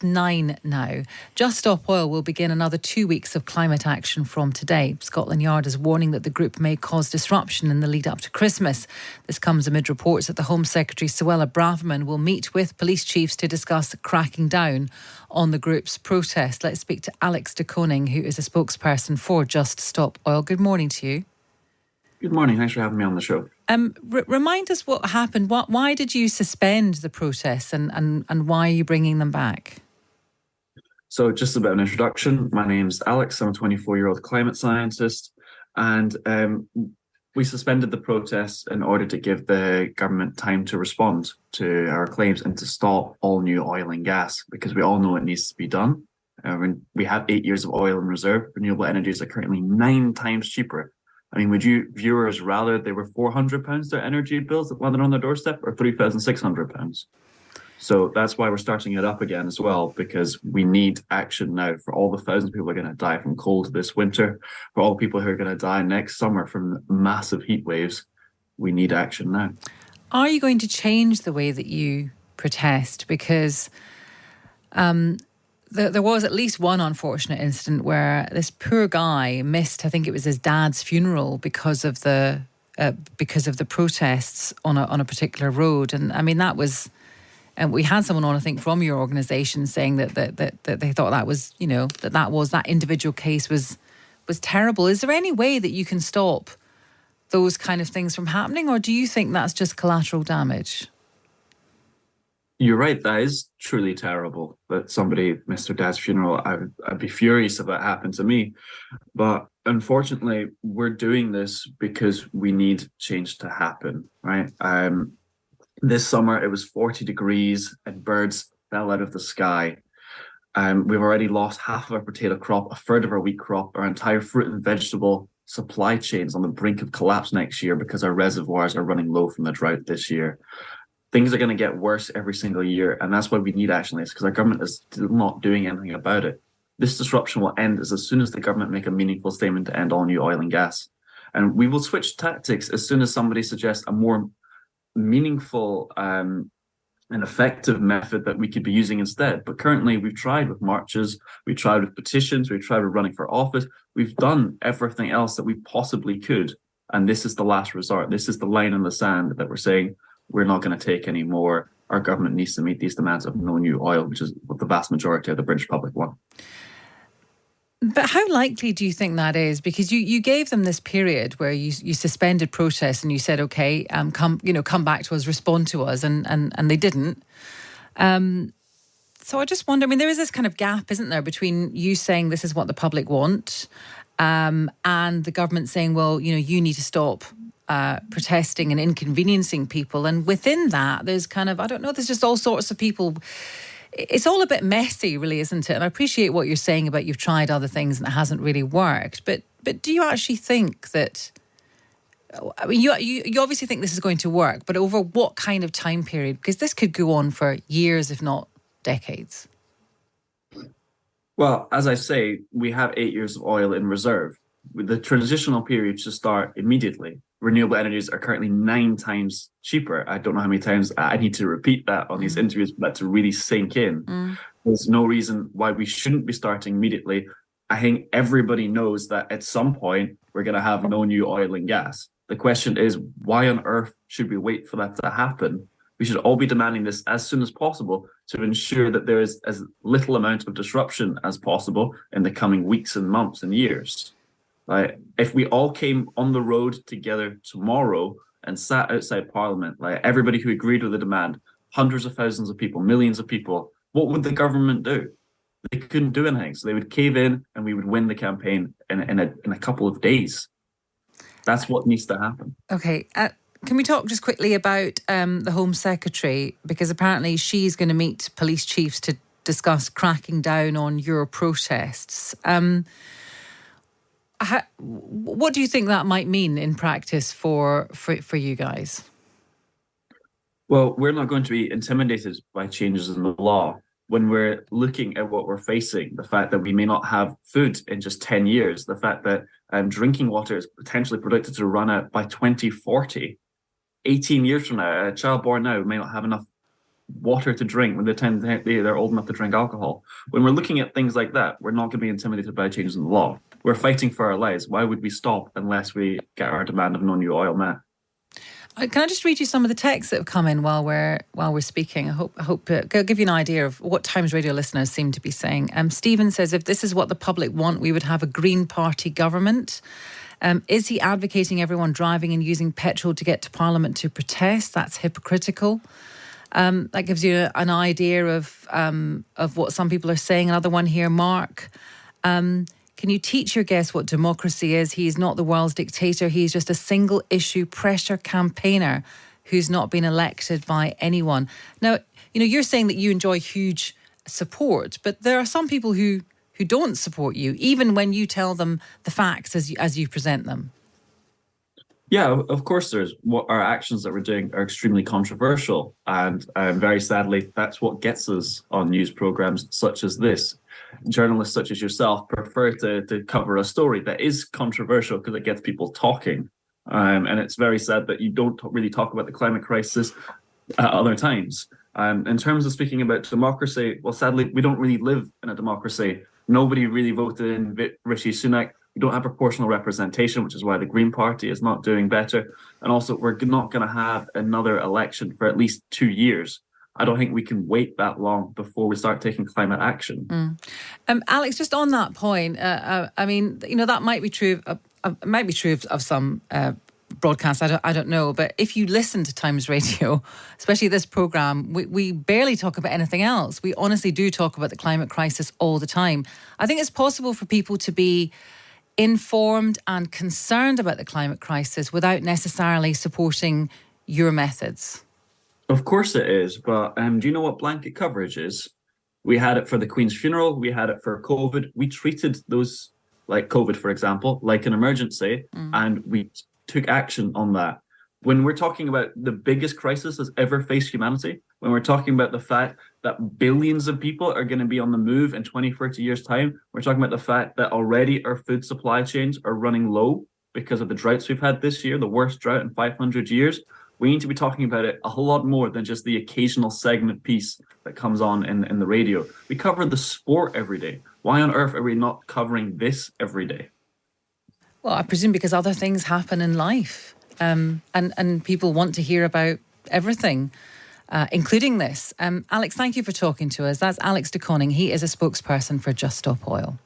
9 now. Just Stop Oil will begin another 2 weeks of climate action from today. Scotland Yard is warning that the group may cause disruption in the lead up to Christmas. This comes amid reports that the Home Secretary Suella Braverman will meet with police chiefs to discuss cracking down on the group's protest. Let's speak to Alex de Koning, who is a spokesperson for Just Stop Oil. Good morning to you. Good morning. Thanks for having me on the show. Remind us what happened. Why did you suspend the protests and why are you bringing them back? So just a bit of an introduction. My name's Alex. I'm a 24-year-old climate scientist. And we suspended the protests in order to give the government time to respond to our claims and to stop all new oil and gas, because we all know it needs to be done. We have 8 years of oil in reserve. Renewable energies are currently 9 times cheaper. I mean, would you viewers rather they were £400 their energy bills that landed on their doorstep, or £3,600? So that's why we're starting it up again as well, because we need action now for all the thousands of people who are going to die from cold this winter, for all the people who are going to die next summer from massive heat waves. We need action now. Are you going to change the way that you protest? Because there was at least one unfortunate incident where this poor guy missed, I think it was his dad's funeral because of the protests on a particular road. And I mean, that was, and we had someone on, I think, from your organisation saying that they thought that was, you know, that individual case was terrible. Is there any way that you can stop those kind of things from happening, or do you think that's just collateral damage? You're right, that is truly terrible that somebody missed their dad's funeral. I'd be furious if that happened to me. But unfortunately, we're doing this because we need change to happen, right? This summer, it was 40 degrees and birds fell out of the sky. We've already lost half of our potato crop, a third of our wheat crop, our entire fruit and vegetable supply chains on the brink of collapse next year because our reservoirs are running low from the drought this year. Things are going to get worse every single year, and that's why we need action like this, because our government is still not doing anything about it. This disruption will end as soon as the government make a meaningful statement to end all new oil and gas. And we will switch tactics as soon as somebody suggests a more meaningful and effective method that we could be using instead. But currently, we've tried with marches, we've tried with petitions, we've tried with running for office, we've done everything else that we possibly could. And this is the last resort. This is the line in the sand that we're saying, we're not going to take any more. Our government needs to meet these demands of no new oil, which is what the vast majority of the British public want. But how likely do you think that is? Because you gave them this period where you suspended protests and you said, okay, come back to us, respond to us, and they didn't. So I just wonder, I mean, there is this kind of gap, isn't there, between you saying this is what the public want and the government saying, well, you know, you need to stop protesting and inconveniencing people. And within that, there's kind of, I don't know, there's just all sorts of people. It's all a bit messy, really, isn't it? And I appreciate what you're saying about you've tried other things and it hasn't really worked. But do you actually think that, I mean, you obviously think this is going to work, but over what kind of time period? Because this could go on for years, if not decades. Well, as I say, we have 8 years of oil in reserve. The transitional period should start immediately. Renewable energies are currently 9 times cheaper. I don't know how many times I need to repeat that on these interviews for that to really sink in. There's no reason why we shouldn't be starting immediately. I think everybody knows that at some point we're going to have no new oil and gas. The question is, why on earth should we wait for that to happen? We should all be demanding this as soon as possible to ensure that there is as little amount of disruption as possible in the coming weeks and months and years. Like, if we all came on the road together tomorrow and sat outside Parliament, like everybody who agreed with the demand, hundreds of thousands of people, millions of people, what would the government do? They couldn't do anything. So they would cave in and we would win the campaign in a couple of days. That's what needs to happen. Okay. Can we talk just quickly about the Home Secretary? Because apparently she's going to meet police chiefs to discuss cracking down on your protests. What do you think that might mean in practice for you guys? Well, we're not going to be intimidated by changes in the law. When we're looking at what we're facing, the fact that we may not have food in just 10 years, the fact that drinking water is potentially predicted to run out by 2040, 18 years from now, a child born now may not have enough water to drink when they're old enough to drink alcohol. When we're looking at things like that, we're not going to be intimidated by changes in the law. We're fighting for our lives. Why would we stop unless we get our demand of no new oil met? Can I just read you some of the texts that have come in while we're speaking? I hope it'll give you an idea of what Times Radio listeners seem to be saying. Stephen says, if this is what the public want, we would have a Green Party government. Is he advocating everyone driving and using petrol to get to Parliament to protest? That's hypocritical. That gives you an idea of what some people are saying. Another one here, Mark. Can you teach your guest what democracy is? He is not the world's dictator. He's just a single issue pressure campaigner who's not been elected by anyone. Now, you're saying that you enjoy huge support, but there are some people who don't support you, even when you tell them the facts as you present them. Yeah, of course there's. What our actions that we're doing are extremely controversial. And very sadly, that's what gets us on news programs such as this. Journalists such as yourself prefer to cover a story that is controversial because it gets people talking. And it's very sad that you don't really talk about the climate crisis at other times. In terms of speaking about democracy, well, sadly, we don't really live in a democracy. Nobody really voted in Rishi Sunak. We don't have proportional representation, which is why the Green Party is not doing better. And also, we're not going to have another election for at least 2 years. I don't think we can wait that long before we start taking climate action. Alex, just on that point, I mean, that might be true. It might be true of some broadcasts. I don't know. But if you listen to Times Radio, especially this programme, we barely talk about anything else. We honestly do talk about the climate crisis all the time. I think it's possible for people to be informed and concerned about the climate crisis without necessarily supporting your methods. Of course it is, but do you know what blanket coverage is? We had it for the Queen's funeral, we had it for COVID. We treated those, like COVID, for example, like an emergency, and we took action on that. When we're talking about the biggest crisis that's ever faced humanity, when we're talking about the fact that billions of people are going to be on the move in 20, 30 years' time, we're talking about the fact that already our food supply chains are running low because of the droughts we've had this year, the worst drought in 500 years. We need to be talking about it a whole lot more than just the occasional segment piece that comes on in the radio. We cover the sport every day. Why on earth are we not covering this every day? Well, I presume because other things happen in life, and people want to hear about everything, including this. Alex, thank you for talking to us. That's Alex de Koning. He is a spokesperson for Just Stop Oil.